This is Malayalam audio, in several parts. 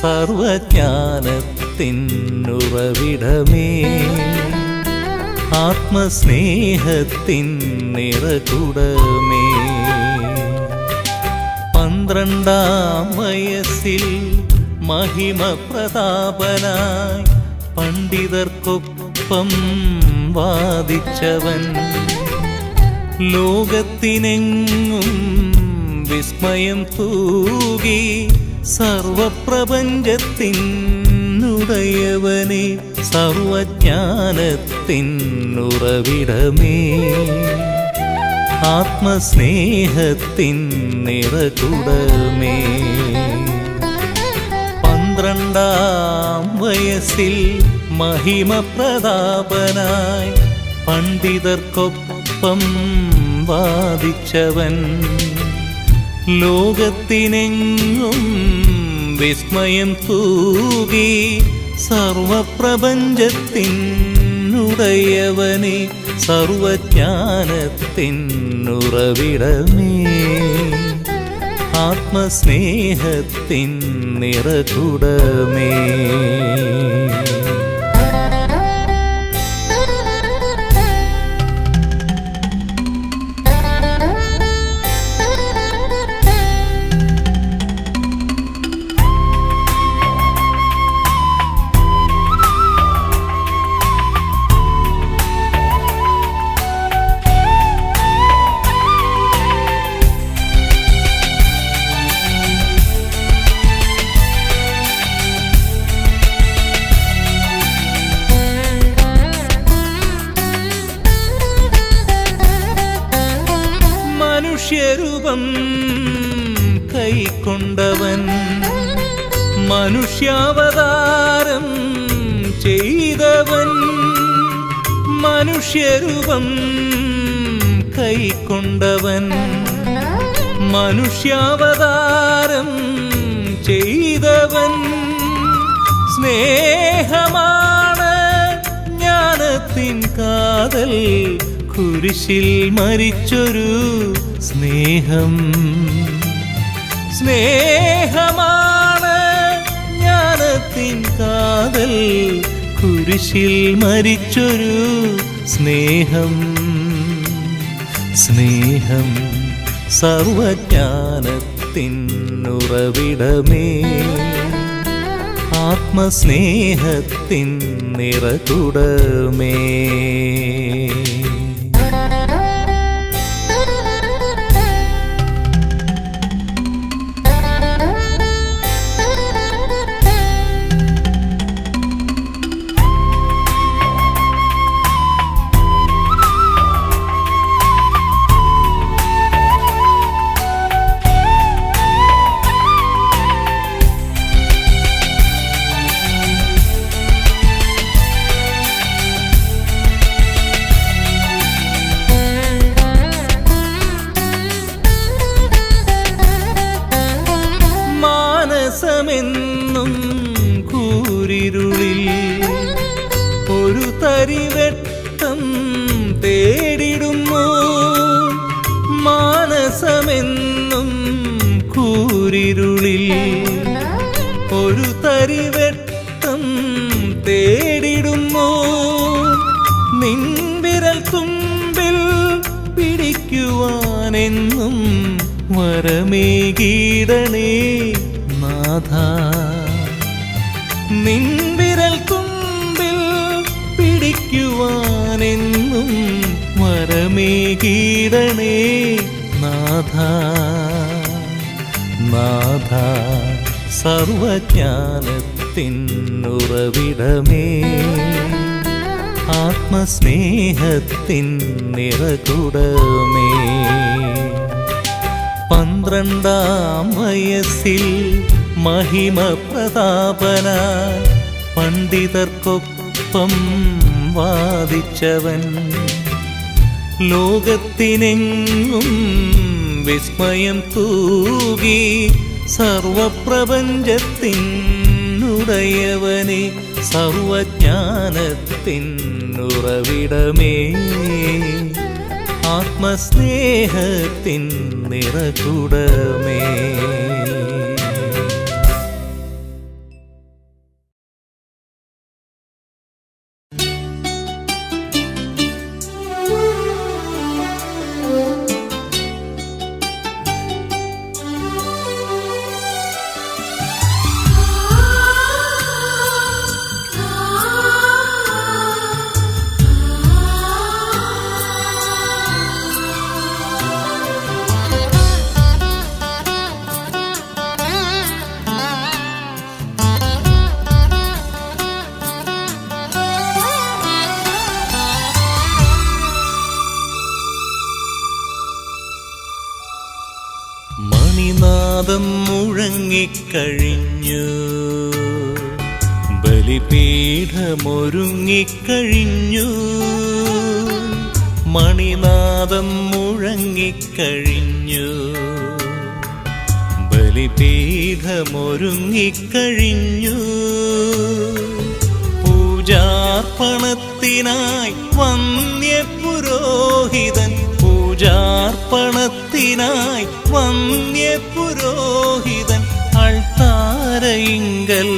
സർവജ്ഞാനത്തിനുറവിടമേ, ആത്മസ്നേഹത്തിൻ നിറകുടമേ. 12-ാം വയസ്സിൽ മഹിമ പ്രതാപനായി പണ്ഡിതർക്കൊപ്പം വാദിച്ചവൻ, ലോകത്തിനെങ്ങും വിസ്മയം തൂകി സർവപ്രപഞ്ചത്തിനുടയവനെ, സർവജ്ഞാനത്തിനുറവിടമേ, ആത്മസ്നേഹത്തിൻ നിറകുടമേ. 12-ാം വയസ്സിൽ മഹിമ പ്രതാപനായി പണ്ഡിതർക്കൊപ്പം വാദിച്ചവൻ, ലോകത്തിനെങ്ങും വിസ്മയം തൂകി സർവപ്രപഞ്ചത്തിനുടയവനെ, സർവജ്ഞാനത്തിനുറവിടമേ, ആത്മസ്നേഹത്തിൻ നിറകുടമേ. മനുഷ്യരൂപം കൈക്കൊണ്ടവൻ, മനുഷ്യാവതാരം ചെയ്തവൻ, മനുഷ്യരൂപം കൈക്കൊണ്ടവൻ, മനുഷ്യാവതാരം ചെയ്തവൻ, സ്നേഹമാണ് ജ്ഞാനത്തിൻ കാതൽ, കുരിശിൽ മരിച്ചൊരു സ്നേഹം, സ്നേഹമാണ് ജ്ഞാനത്തിൻ കാതൽ, കുരിശിൽ മരിച്ചൊരു സ്നേഹം, സ്നേഹം സർവജ്ഞാനത്തിനുറവിടമേ, ആത്മസ്നേഹത്തിൻ നിറകുടമേ. മാനസമെന്നും കൂരിരുളിൽ ഒരു തരിവെട്ടം തേടിടുന്നു, മാനസമെന്നും കൂരിരുളിൽ ഒരു തരിവെട്ടം തേടിടുന്നു, നിൻവിരൽ തുമ്പിൽ പിടിക്കുവാനെന്നും വരമേകീടണേ നാഥ, നിൻവിരൽ തുമ്പിൽ പിടിക്കുവാനെന്നും വരമേകീടണേ നാഥ, നാഥ സർവജ്ഞാനത്തിനുറവിടമേ, ആത്മസ്നേഹത്തിൻ നിറകുടമേ. 12-ാം വയസ്സിൽ മഹിമ പ്രതാപനായി പണ്ഡിതർക്കൊപ്പം വാദിച്ചവൻ, ലോകത്തിനെങ്ങും വിസ്മയം തൂകി സർവപ്രപഞ്ചത്തിനുടയവനെ, സർവജ്ഞാനത്തിനുറവിടമേ, ആത്മസ്നേഹത്തിൻ നിറകുടമേ. മണിനാദം മുഴങ്ങിക്കഴിഞ്ഞു, ബലിപീഠമൊരുങ്ങിക്കഴിഞ്ഞു. മണിനാദം മുഴങ്ങിക്കഴിഞ്ഞു, ബലിപീഠമൊരുങ്ങിക്കഴിഞ്ഞു. പൂജാർപ്പണത്തിനായി വന്യപുരോഹിതൻ, പൂജാർപ്പണത്തിനായി വന്യപുരോഹിതൻ അൾത്താരയിങ്കൽ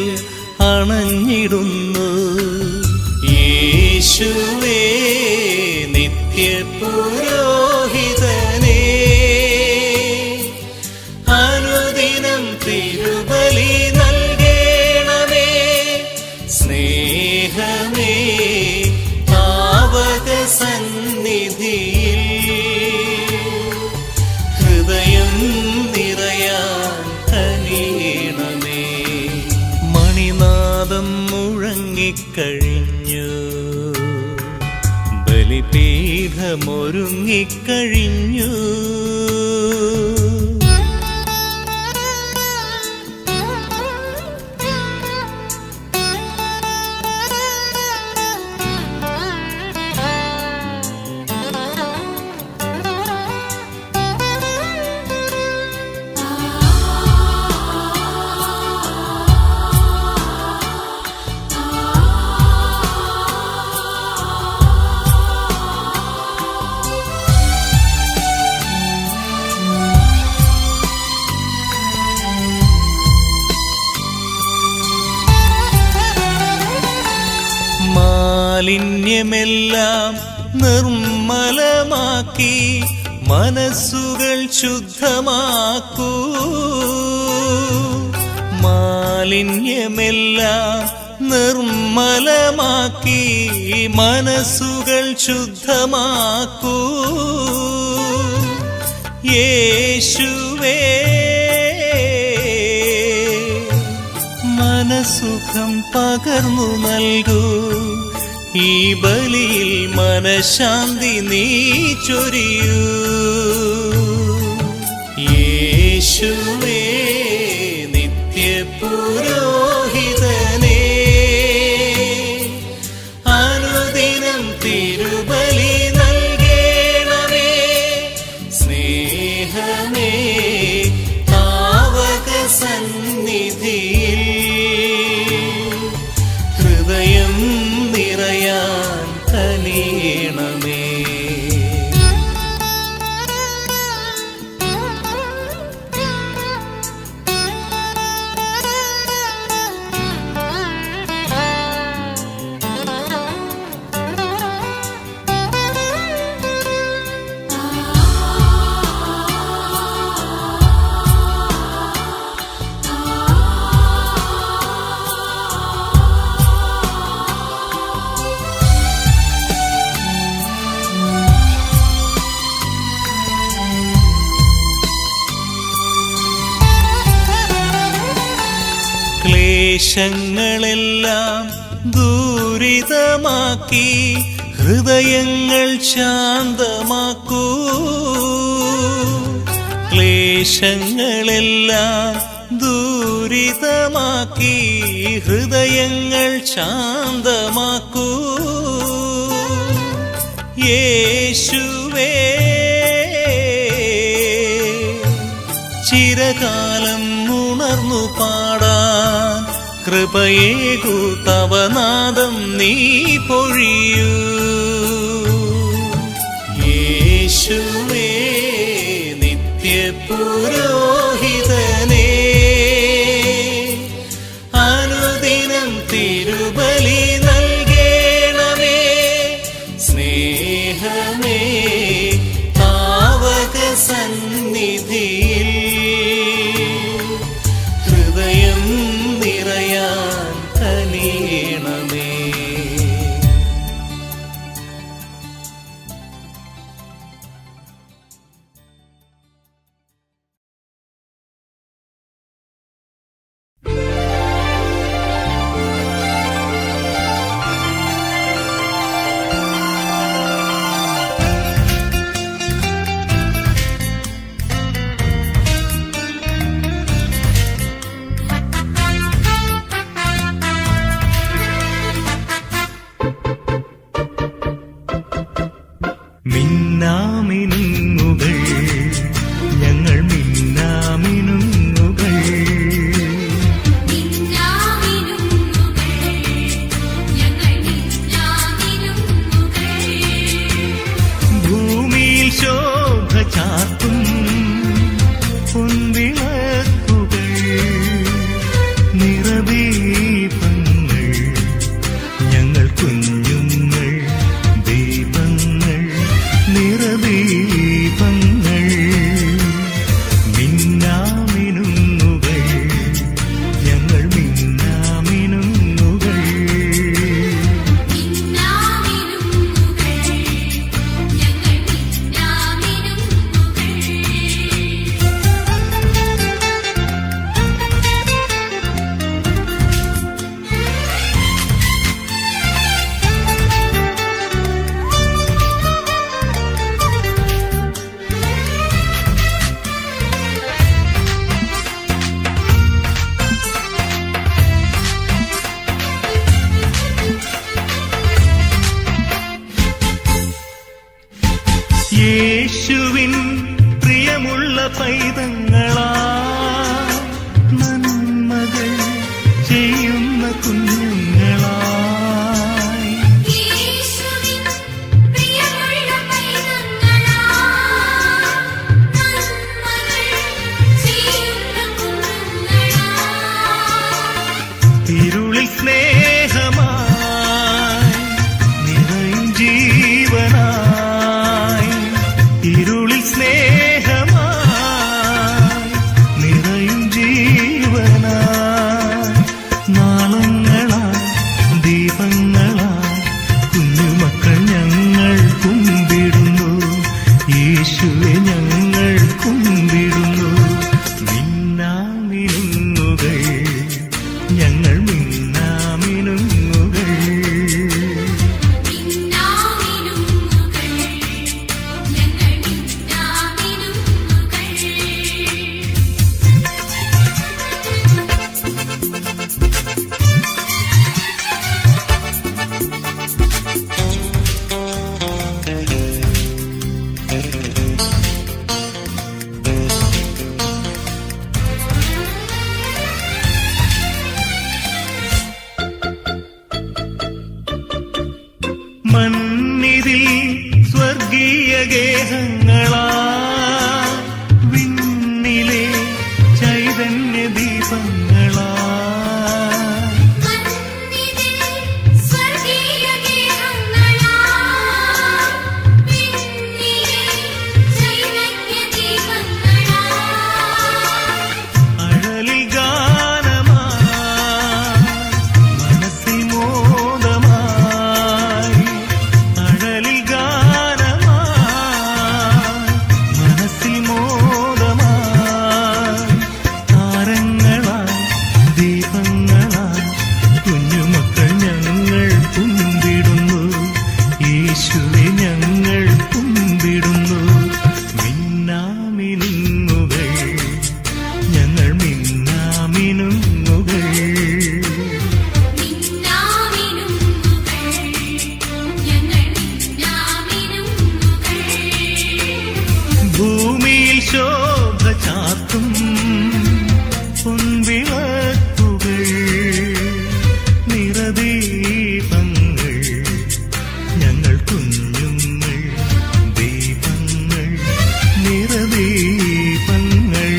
അണഞ്ഞിടുന്നു. യേശുവേ നിത്യപുരോഹിതനേ, അനുദിനം തിരുബലി നൽകേണമേ. സ്നേഹമേ പാവക സന്നിധിയിൽ ഹൃദയം നിറയാൻ കനിയണമേ. മണിനാദം മുഴങ്ങിക്കഴിഞ്ഞു, ബലിപീഠമൊരുങ്ങിക്കഴിഞ്ഞു. മാലിന്യമെല്ലാം നിർമ്മലമാക്കി മനസ്സുകൾ ശുദ്ധമാക്കൂ. മാലിന്യമെല്ലാം നിർമ്മലമാക്കി മനസ്സുകൾ ശുദ്ധമാക്കൂ. യേശുവേ മനസുഖം പകർന്നു നൽകൂ. ഈ ബലിയിൽ മനഃശാന്തി നീ ചൊരിയൂ. യേശുവേ നിത്യപുരോഹിതനേ, അനുദിനം തിരുബലി നൽകേണമേ. സ്നേഹമേ പാവക സന്നിധിയിൽ ഹൃദയം നിറയാൻ കനിയണമേ. ക്ലേശങ്ങളെല്ലാം ദൂരിതമാക്കി ഹൃദയങ്ങൾ ശാന്തമാക്കൂ. ക്ലേശങ്ങളെല്ലാം ദൂരിതമാക്കി ഹൃദയങ്ങൾ ശാന്തമാക്കൂ. യേശുവേ ചിരകാലം ഉണർന്നു പാടാൻ കൃപയേകു തവ നാദം നീ പൊഴിയൂ. യേശുവേ നിത്യപുരോഹിതനേ, അനുദിനം തിരുബലി നൽകേണമേ. സ്നേഹമേ പാവക സന്നിധിയിൽ ഹൃദയം നിറയാൻ കനിയണമേ. പൈതങ്ങളാ നന്മകൾ ചെയ്യുന്ന കുഞ്ഞുങ്ങളായി ഇരുളിൽ സ്നേഹമായി നിറയും ജീവനായി ഇരുളിൽ സ്നേഹമായി നിറയും ജീവനായി നാളങ്ങളായി ദീപങ്ങളായി കുഞ്ഞുമക്കൾ ഞങ്ങൾ കുമ്പിടുന്നു യേശുവെ ഞങ്ങൾ കുമ്പിടുന്നു മിന്നാമിനുങ്ങുകൾ ഞങ്ങൾ മിന്നാമിനുങ്ങുകൾ മന്നിതിൽ സ്വർഗീയ ഗേഹങ്ങളാ വിണ്ണിലെ ചൈതന്യ ദീപങ്ങളാ അഴലിൽ ഗാനമായി മനസ്സിൽ മോദമായി അഴലിൽ ഗാനമായി മനസ്സിൽ മോദമായി താരങ്ങളായി ദീപങ്ങളായി കുഞ്ഞുമക്കൾ ഞങ്ങൾ കുമ്പിടുന്നു യേശുവെ ഞങ്ങൾ കുമ്പിടുന്നു മിന്നാമിനുങ്ങുകൾ ഞങ്ങൾ മിന്നാമിനുങ്ങുകൾ ഭൂമിയിൽ ശോഭ ചാർത്തും പൊൻവിളക്കുകൾ നിറദീപങ്ങൾ ഞങ്ങൾ കുഞ്ഞുങ്ങൾ ദീപങ്ങൾ നിറദീപങ്ങൾ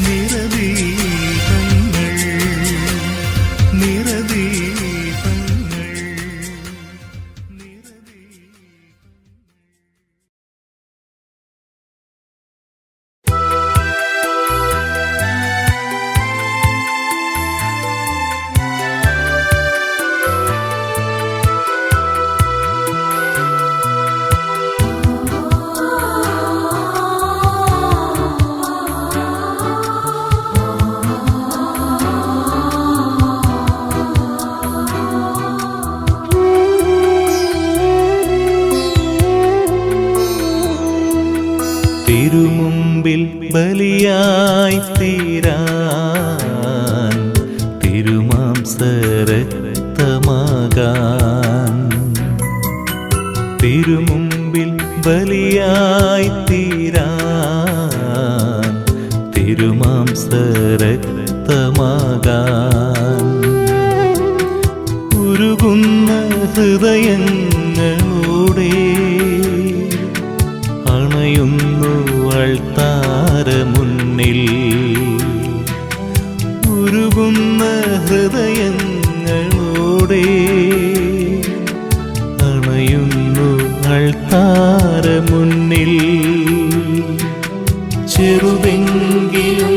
നിറദീപങ്ങൾ നിറദീപങ്ങൾ തിരുമുമ്പിൽ ബലിയായി തീരാൻ തിരുമാംസരക്തമാകാൻ തിരുമുമ്പിൽ ബലിയായി തീരാൻ തിരുമാംസരക്തമാകാൻ ഉരുകുന്ന ഹൃദയങ്ങളോടെ അണയുന്നു അൾത്താരമുന്നിൽ ഉരുകുന്ന ഹൃദയങ്ങളോടെ അണയുന്നു അൾത്താരമുന്നിൽ ചെറുതെങ്കിലും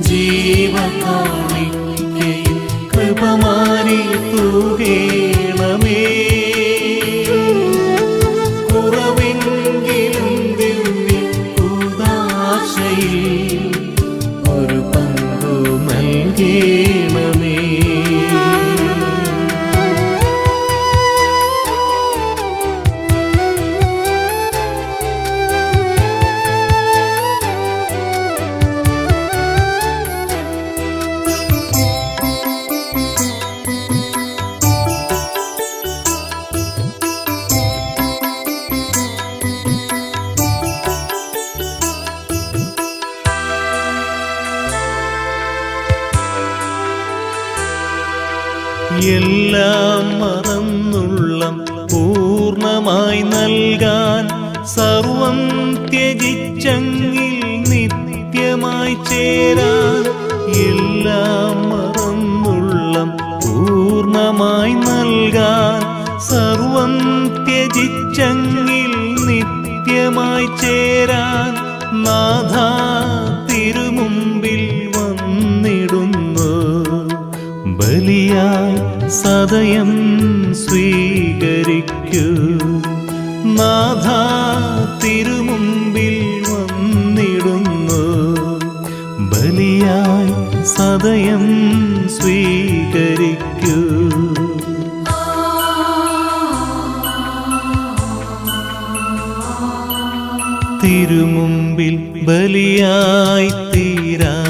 ജീവകാണിക്കയിൽ കൃപമാരി തൂകേണമേ കുറവെങ്കിലും ദിവ്യ ഉദാശയിൽ ഒരു പങ്കു നൽകേണമേ എല്ലാം മറന്നുള്ളം പൂർണ്ണമായി നൽകാൻ സർവം ത്യജിച്ചെങ്കിൽ നിത്യമായി ചേരാൻ. എല്ലാം മറന്നുള്ളം പൂർണ്ണമായി നൽകാൻ സർവം ത്യജിച്ചെങ്കിൽ നിത്യമായി ചേരാൻ. നാഥാ തിരുമുമ്പിൽ വന്നിടുന്നു, ബലിയായി സദയം സ്വീകരിക്കൂ. നാഥാ തിരുമുമ്പിൽ വന്നിടുന്നു, ബലിയായി സദയം സ്വീകരിക്കൂ. തിരുമുമ്പിൽ ബലിയായി തീരാൻ,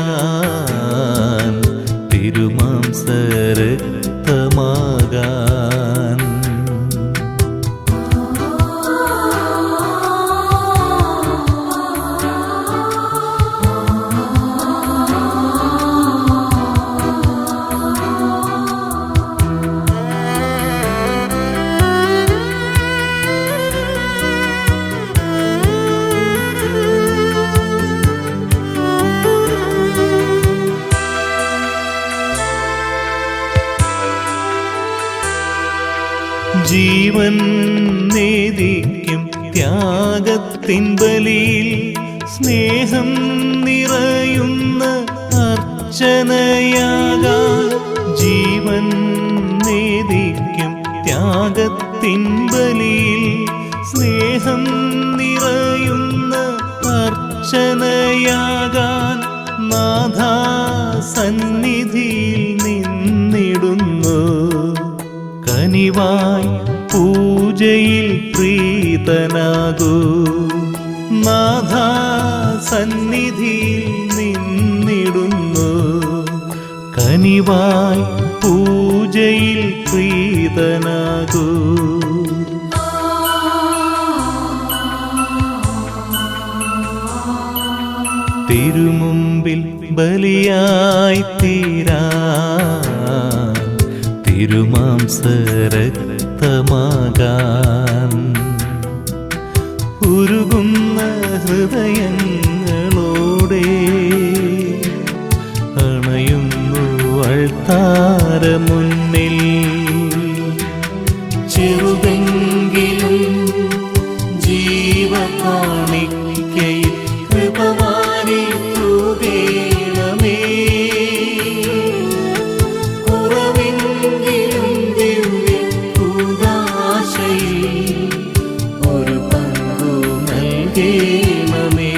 തിരുമാംസരക്തമാകാൻ. ജീവൻ നേദിക്കും ത്യാഗത്തിൻ ബലിയിൽ സ്നേഹം നിറയുന്ന അർച്ചനയാകാൻ. ജീവൻ നേദിക്കും ത്യാഗത്തിൻ ബലിയിൽ സ്നേഹം നിറയുന്ന അർച്ചനയാകാൻ. നാഥാ സന്നിധിയിൽ നിന്നിടുന്നു, കനിവായി പൂജയിൽ പ്രീതനാകൂ. നാഥാ സന്നിധിയിൽ നിന്നിടുന്നു, കനിവായി പൂജയിൽ പ്രീതനാകൂ. തിരുമുമ്പിൽ ബലിയായി തീരാൻ, തിരുമാംസരക്തമാകാൻ. ഉരുകുന്ന ഹൃദയങ്ങളോടെ അണയുന്നു അൾത്താരമുന്നിൽ. ചെറുതെങ്കിലും ജീവകാണിക്കയിൽ കൃപവാരി തൂകേണമേ. ഒരു പങ്കു നൽകേണമേ.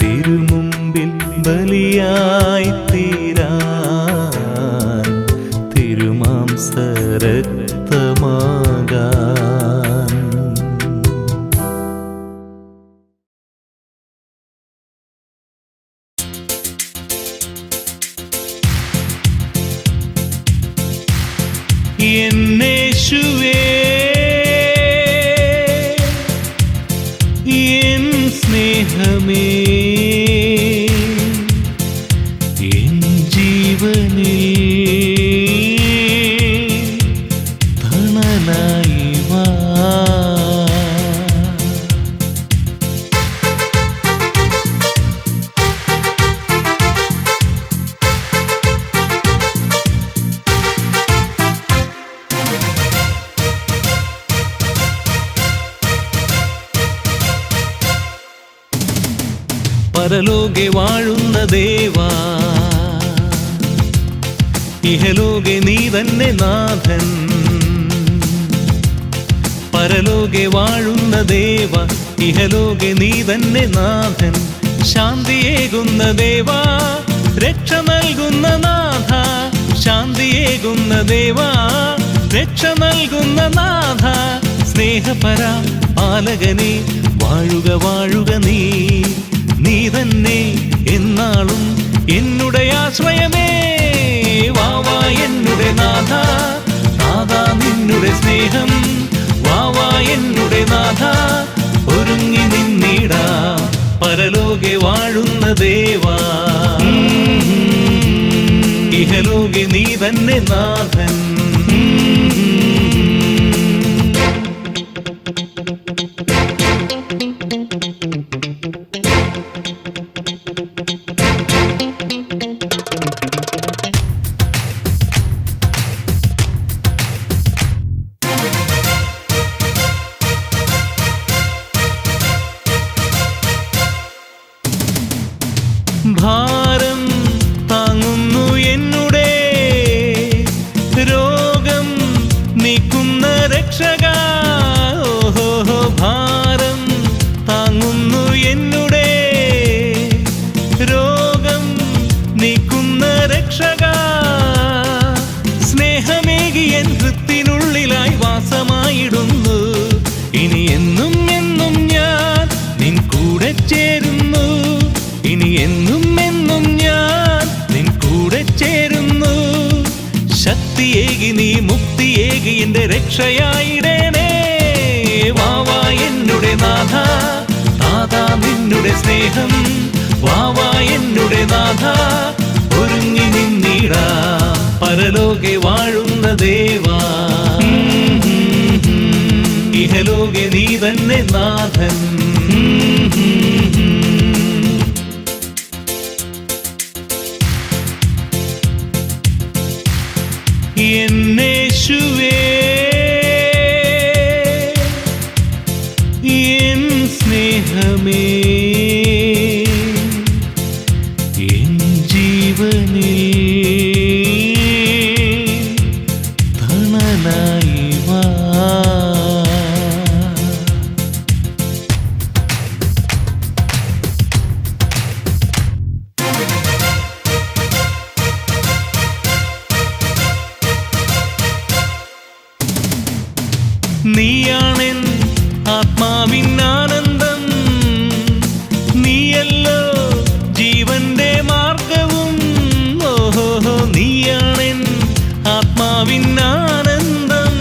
തിരുമുമ്പിൽ ബലിയായി തീരാൻ, തിരുമാംസരക്തമാകാൻ. എന്നേശുവേ, എൻ സ്നേഹമേ, എൻ ജീവനിൽ തണലായി വാ. പരലോകെ വാഴുന്ന ദേവാ, ഇഹലോകെ നീ തന്നെ നാഥൻ. പരലോകെ വാഴുന്ന ദേവ, ഇഹലോകെ നീ തന്നെ നാഥൻ. ശാന്തിയേകുന്ന ദേവാ, രക്ഷ നൽകുന്ന നാഥ. ശാന്തിയേകുന്ന ദേവാ, രക്ഷ നൽകുന്ന നാഥ. സ്നേഹപര പാലകനെ, വാഴുക വാഴുക നീ. നീ തന്നെ എന്നാളും എന്നുടെ ആശ്രയമേ. വാവാ എന്നുടെ നാഥ, നാഥാ നിന്നുടെ സ്നേഹം. വാവാ എന്നുടെ നാഥ, ഒരുങ്ങി നിന്നിടാ പരലോകെ വാഴുന്ന ദേവാ. ഇഹലോകെ നീ തന്നെ നാഥൻ. ഭാരം താങ്ങുന്നു എന്നുടെ രോഗം നീക്കുന്ന രക്ഷക. ഓഹോ ഭാരം താങ്ങുന്നു എന്നുടെ രോഗം നീക്കുന്ന രക്ഷക. സ്നേഹമേകി എൻ ഹൃത്തിനുള്ളിലായി വാസമായിടുന്നു. ഇനി എന്നും എന്നും ഞാൻ നിൻ കൂടെ ചേരുന്നു. ഇനി എന്നും എന്നും ഞാൻ നിൻ കൂടെ ചേരുന്നു. ശക്തിയേകി നീ മുക്തിയേകി എന്റെ രക്ഷയായിടേണേ. വാവാ എന്നുടെ നാഥ നാഥാ നിന്നുടെ സ്നേഹം. വാവാ എന്നുടെ നാഥ ഒരുങ്ങി നിന്നിടാ പരലോകെ വാഴുന്ന ദേവാ. ഇഹലോകെ നീ തന്നെ നാഥൻ. എന്നേശുവേ എൻ സ്നേഹമേ എൻ ജീവനിൽ തണലായി വാ. നീയാണെൻ ആത്മാവിൻ ആനന്ദം. നീയല്ലോ ജീവന്റെ മാർഗവും. ഓഹോ നീയാണെൻ ആത്മാവിൻ ആനന്ദം.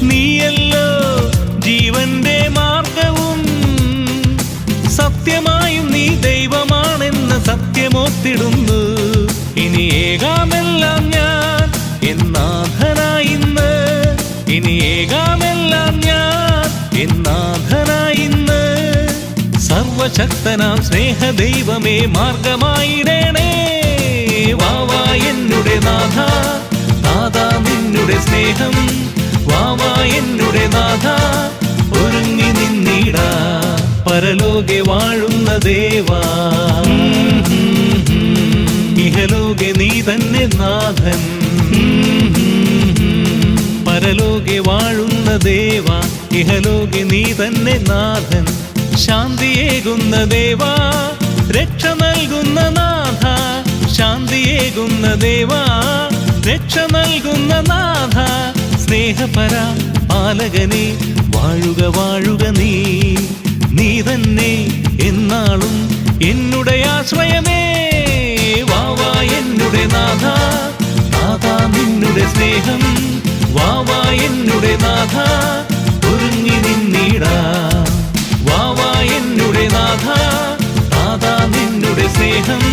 നീയല്ലോ ജീവന്റെ മാർഗവും. സത്യമായും നീ ദൈവമാണെന്ന് സത്യമോത്തിടുന്നു. ഇനി ഏകാമെല്ലാം ഞാൻ എന്നാഥനായിന്ന്. ഇനി ഏകാമെല്ലാം ഞാൻ എന്നാഥനായിന്ന്. സർവശക്തനാം സ്നേഹദൈവമേ മാർഗമായിടേണേ. വാവാ എന്നുടെ നാഥ നാഥാ നിന്നുടെ സ്നേഹം. വാവാ എന്നുടെ നാഥ ഒരുങ്ങി നിന്നിടാ പരലോകെ വാഴുന്ന ദേവാ. ഇഹലോകെ നീ തന്നെ നാഥൻ. പരലോകെ വാഴുന്ന ദേവാ. ഇഹലോകെ നീ തന്നെ നാഥൻ. ശാന്തിയേകുന്ന ദേവാ രക്ഷ നൽകുന്ന നാഥ. ശാന്തിയേകുന്ന ദേവാ രക്ഷ നൽകുന്ന നാഥ. സ്നേഹപര പാലകനെ വാഴുക വാഴുക നീ. നീ തന്നെ എന്നാളും എന്നുടെ ആശ്രയമേ. വാവാ എന്നുടെ നാഥ നാഥാ നിന്നുടെ സ്നേഹം. വാവാ എന്നുടെ നാഥ ഒരുങ്ങി നിന്നിടാ. വാവാ എന്നുടെ നാഥ നാഥാ നിന്നുടെ സ്നേഹം.